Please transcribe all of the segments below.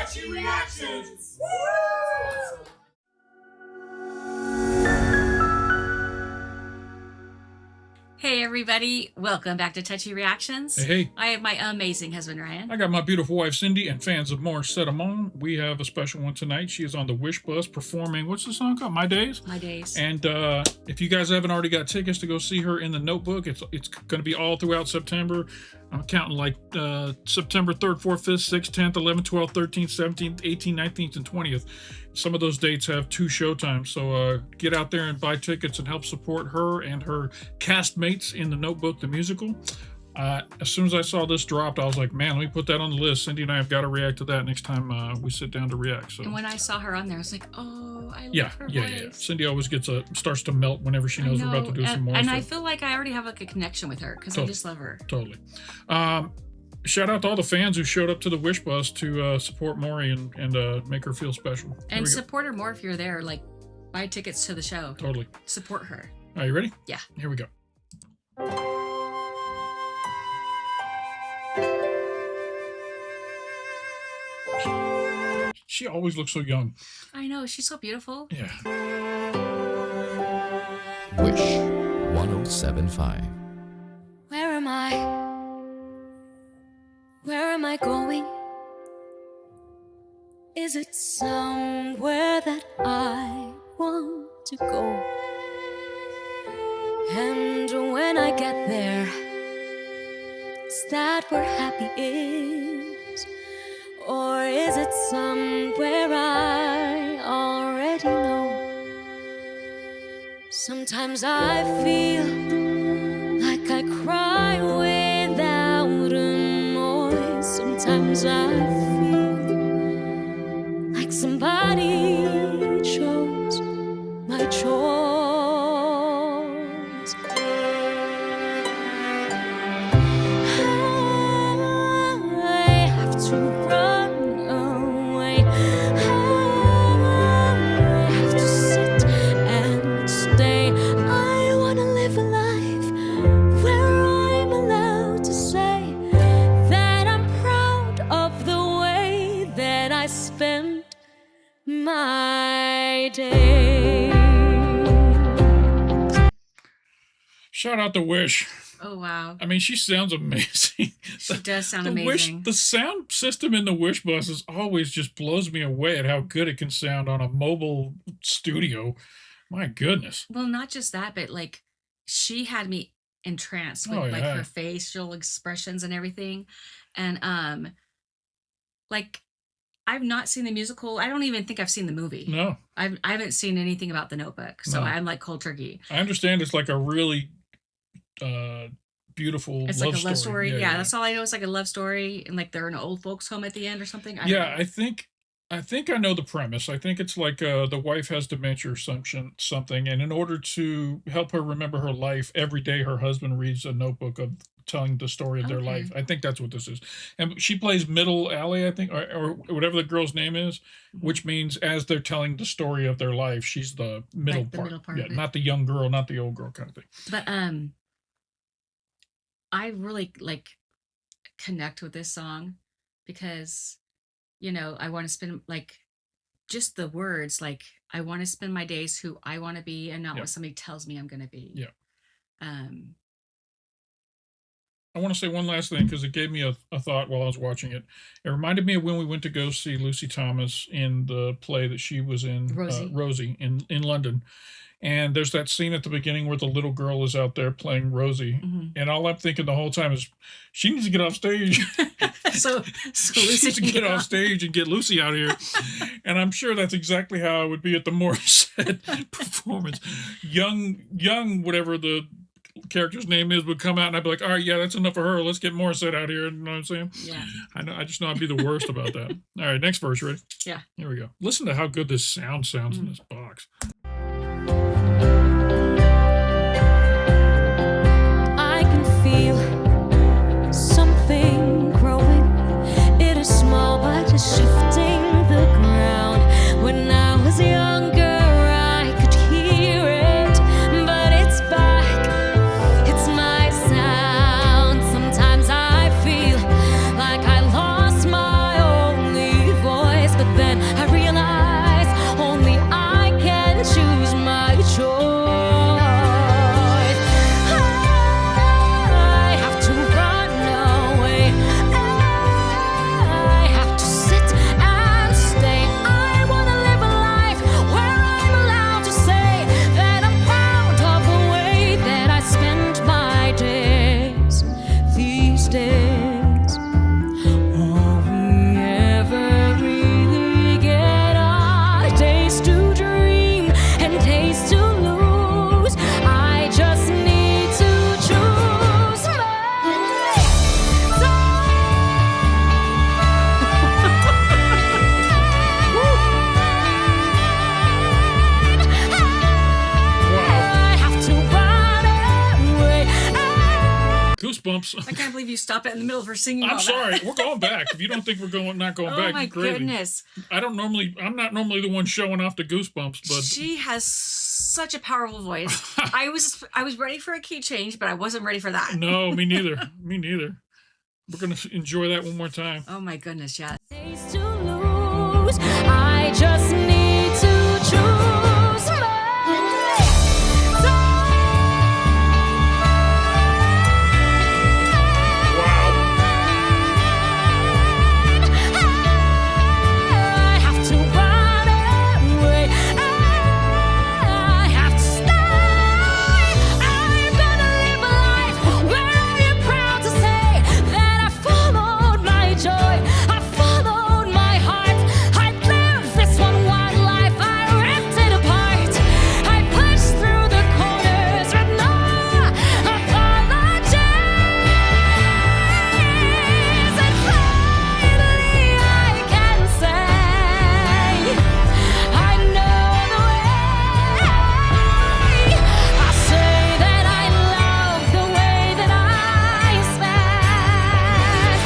Touchy Reactions. Hey everybody, welcome back to Touchy Reactions. Hey. I have my amazing husband Ryan. I got my beautiful wife Cindy and fans of Morissette Amon. We have a special one tonight. She is on the Wish Bus performing, what's the song called? My Days? My Days. And if you guys haven't already got tickets to go see her in the Notebook, it's going to be all throughout September. I'm counting like September 3rd, 4th, 5th, 6th, 10th, 11th, 12th, 13th, 17th, 18th, 19th, and 20th. Some of those dates have 2 showtimes. So get out there and buy tickets and help support her and her castmates in the Notebook, the musical. As soon as I saw this dropped, I was like, man, let me put that on the list. Cindy and I have got to react to that next time we sit down to react. So. And when I saw her on there, I was like, oh, I love her voice. Yeah. Cindy always starts to melt whenever she knows we're about to do some more and stuff. I feel like I already have like a connection with her because I just love her. Totally. Shout out to all the fans who showed up to the Wish Bus to support Maury and make her feel special. And support her more if you're there. Like, buy tickets to the show. Totally. Support her. Are you ready? Yeah. Here we go. She always looks so young. I know. She's so beautiful. Yeah. Wish 1075. Where am I? Where am I going? Is it somewhere that I want to go? And when I get there, is that where happy is? Or is it somewhere I already know? Sometimes I feel like I cry without a noise. Sometimes I feel like somebody chose my choice. I have to run away. I have to sit and stay. I wanna live a life where I'm allowed to say that I'm proud of the way that I spent my day. Shout out to Wish. Oh, wow. I mean, she sounds amazing. She does sound amazing. The sound system in the Wish Buses always just blows me away at how good it can sound on a mobile studio. My goodness. Well, not just that, but like she had me entranced with like her facial expressions and everything. And like I've not seen the musical. I don't even think I've seen the movie. No. I haven't seen anything about the Notebook. So I'm like cold turkey. I understand it's like a really beautiful it's love like a love story. Yeah, that's all I know. It's like a love story and like they're in an old folks home at the end or something. I think I know the premise. I think it's like the wife has dementia or something, and in order to help her remember her life, every day her husband reads a notebook of telling the story of their life. I think that's what this is. And she plays Middle Allie, I think, or whatever the girl's name is, which means as they're telling the story of their life, she's the middle like the part. middle part of it. Not the young girl, not the old girl kind of thing. But I really like connect with this song because, you know, I want to spend like just the words, like I want to spend my days who I want to be and not what somebody tells me I'm going to be. Yeah. I want to say one last thing because it gave me a thought while I was watching it. It reminded me of when we went to go see Lucy Thomas in the play that she was in, Rosie in London. And there's that scene at the beginning where the little girl is out there playing Rosie. And all I'm thinking the whole time is she needs to get off stage. so she needs to get off stage and get Lucy out of here. And I'm sure that's exactly how it would be at the Morissette performance. Young, whatever the character's name is, would come out and I'd be like, all right, yeah, that's enough for her. Let's get Morissette out here. You know what I'm saying? Yeah. I just know I'd be the worst about that. All right, next verse, ready? Yeah. Here we go. Listen to how good this sounds in this box. I can feel something growing. It is small, but it's shifting the ground. When I was younger, I could hear it, but it's back. It's my sound. Sometimes I feel like I lost my only voice. believe you stopped it in the middle of her singing. I'm all sorry. That. We're going back. If you don't think we're not going Oh back, my gravy. goodness. I'm not normally the one showing off the Goosebumps, but She has such a powerful voice. I was ready for a key change, but I wasn't ready for that. no, me neither. Me neither. We're gonna enjoy that one more time. Oh my goodness, yes. Days to lose. I just need to choose my Wow. I have to run away. I have to stay. I'm gonna live a life where I'm proud to say that I followed my joy. I followed my heart. I lived this one life. I ripped it apart. I pushed through the corners with no apologies. And finally I can say I know the way. I say that I love the way that I spent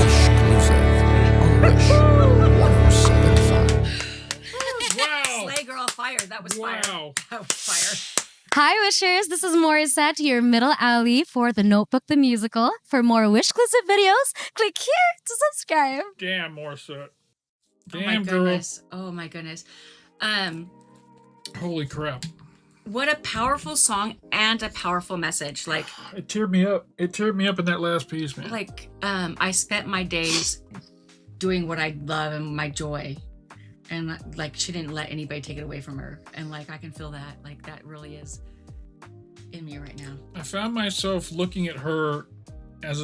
Wishclusive on Wish 1075. Wow. Slay girl, fire. That was fire. Wow. That was fire. Hi, Wishers. This is Morissette, your Middle Allie for The Notebook the Musical. For more Wishclusive videos, click here to subscribe. Damn, Morissette. Oh my Damn, girl. goodness. Oh my goodness. Holy crap. What a powerful song and a powerful message. Like It teared me up. It teared me up in that last piece, man. I spent my days doing what I love and my joy. And like she didn't let anybody take it away from her. And like I can feel that. Like that really is in me right now. I found myself looking at her as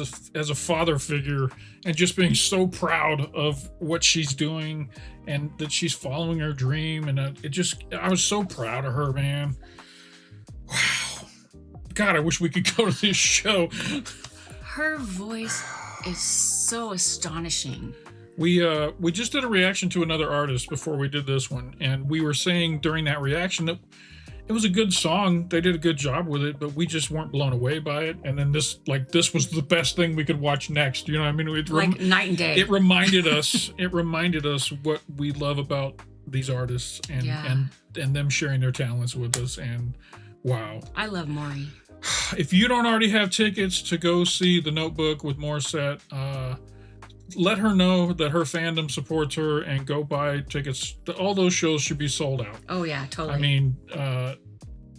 a father figure and just being so proud of what she's doing and that she's following her dream. And I was so proud of her, man. Wow. God, I wish we could go to this show. Her voice is so astonishing. We just did a reaction to another artist before we did this one, and we were saying during that reaction that it was a good song. They did a good job with it, but we just weren't blown away by it. And then this was the best thing we could watch next. You know what I mean? Like night and day. It reminded us what we love about these artists and them sharing their talents with us. And wow. I love Maury. If you don't already have tickets to go see The Notebook with Morissette, let her know that her fandom supports her and go buy tickets. All those shows should be sold out. Oh yeah, totally. I mean,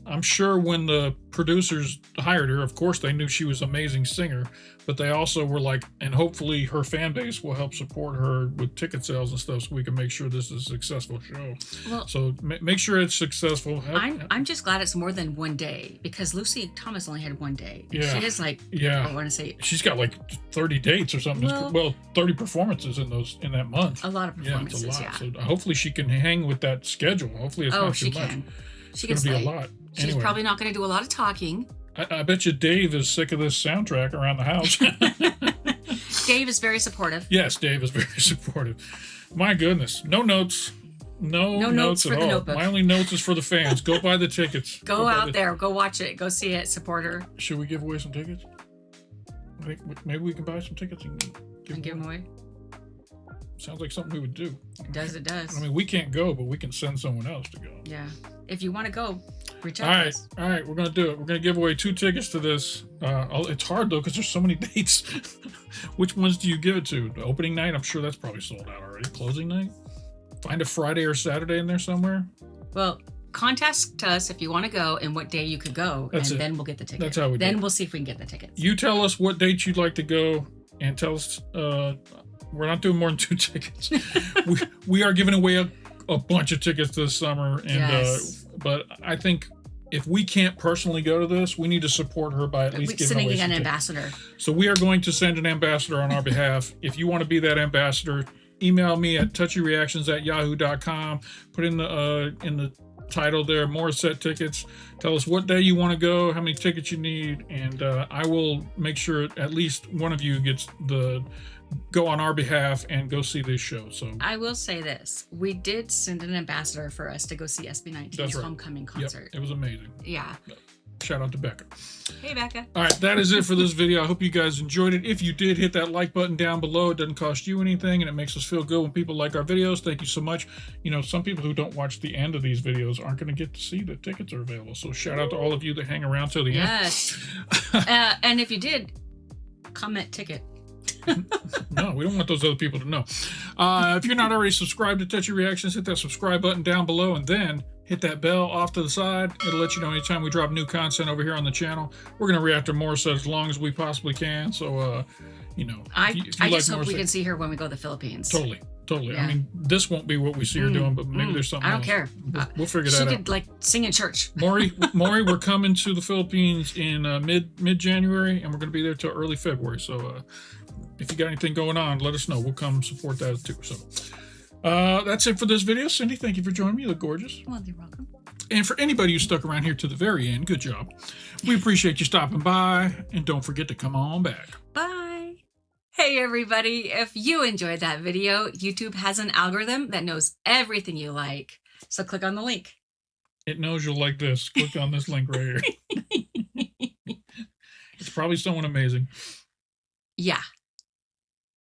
I'm sure when the producers hired her, of course they knew she was an amazing singer, but they also were like, and hopefully her fan base will help support her with ticket sales and stuff so we can make sure this is a successful show. Well, So make sure it's successful. I'm just glad it's more than one day because Lucy Thomas only had one day. Yeah. She is like, Yeah. I want to say She's got like 30 dates or something. Well- 30 performances in that month. a lot of performances. Yeah, it's a Yeah. lot. So hopefully she can hang with that schedule. Hopefully it's Oh, not she too much. can. She It's can going to be slay. a lot. She's Anyway, probably not going to do a lot of talking. I bet you Dave is sick of this soundtrack around the house. Dave is very supportive. Yes, Dave is very supportive. My goodness. No notes. No notes for at the all. Notebook. My only notes is for the fans. Go buy the tickets. Go buy out the- there, go watch it, go see it, support her, Should we give away some tickets? Maybe we can buy some tickets and and give them away. Sounds like something we would do. It does. I mean, we can't go, but we can send someone else to go. Yeah. If you want to go, reach All out to right, us. all right, we're gonna do it. We're gonna give away 2 tickets to this. It's hard though because there's so many dates. Which ones do you give it to? The opening night? I'm sure that's probably sold out already. Closing night? Find a Friday or Saturday in there somewhere. Well, contact us if you want to go and what day you could go, That's and it. then we'll get the ticket. That's how we do Then it. we'll see if we can get the tickets. You tell us what date you'd like to go, and tell us. We're not doing more than 2 tickets. we are giving away a bunch of tickets this summer, and Yes. but I think if we can't personally go to this, we need to support her by at least giving away Sending some an tickets. ambassador. So we are going to send an ambassador on our behalf. If you want to be that ambassador, email me at touchyreactions@yahoo.com. Put in the title there, Morissette tickets. Tell us what day you want to go, how many tickets you need, and I will make sure at least one of you gets the go on our behalf and go see this show. So I will say this: we did send an ambassador for us to go see SB19's That's right. homecoming concert. Yep, it was amazing. Yeah. Shout out to Becca. Hey, Becca. All right, that is it for this video. I hope you guys enjoyed it. If you did, hit that like button down below. It doesn't cost you anything, and it makes us feel good when people like our videos. Thank you so much. You know, some people who don't watch the end of these videos aren't going to get to see that tickets are available. So shout out to all of you that hang around till the Yes. And if you did, comment ticket. end. No, we don't want those other people to know. If you're not already subscribed to Touchy Reactions, hit that subscribe button down below, and then hit that bell off to the side. It'll let you know anytime we drop new content over here on the channel. We're going to react to Morissette as long as we possibly can. So, you know, I if you just hope we Morissette- can see her when we go to the Philippines. Totally. Yeah. I mean, this won't be what we see her doing, but maybe there's something I don't else. care. We'll figure She that out. could like sing in church. Maury, we're coming to the Philippines in mid January, and we're going to be there till early February. So if you got anything going on, let us know. We'll come support that too. So that's it for this video. Cindy, thank you for joining me. You look gorgeous. Well, you're welcome. And for anybody who stuck around here to the very end, good job. We appreciate you stopping by, and don't forget to come on back. Bye. Hey, everybody. If you enjoyed that video, YouTube has an algorithm that knows everything you like. So click on the link. It knows you'll like this. Click on this link right here. It's probably someone amazing. Yeah.